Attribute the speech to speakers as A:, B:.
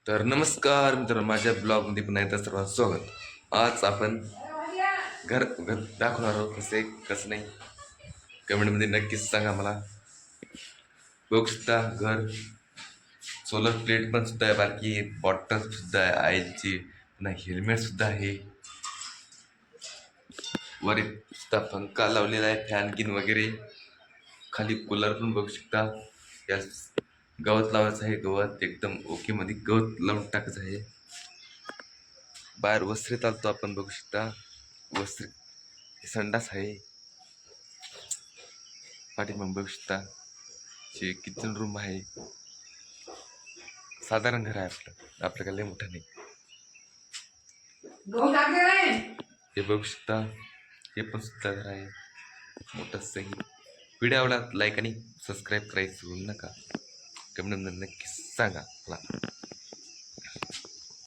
A: तर नमस्कार मित्रांनो, माझ्या ब्लॉगमध्ये पुन्हा एकदा सर्वांचं स्वागत. आज आपण घर घर दाखवणार आहोत. कसं आहे कसं नाही कमेंटमध्ये नक्कीच सांगा मला. बघू शकता घर, सोलर प्लेट पण सुद्धा आहे, बाकी बॉटल सुद्धा आहे आईची, पुन्हा हेल्मेट सुद्धा आहे. वर एक सुद्धा पंखा लावलेला आहे, फॅन किन वगैरे. खाली कूलर पण बघू शकता. या गवत लावायचं आहे, गवत एकदम ओके मध्ये गवत लावून टाकायचं आहे. बाहेर वस्त्री चालतो आपण बघू शकता. वस्त्री संडास आहे. पाठीमाग बघू शकता जे किचन रूम आहे. साधारण घर आहे आपलं काय लय मोठं नाही. हे बघू शकता, हे पण सुद्धा घर आहे मोठं सही. व्हिडिओ आवडला लाईक आणि सबस्क्राईब करायचं विसरू नका. कमेंट नक्की सांगा मला.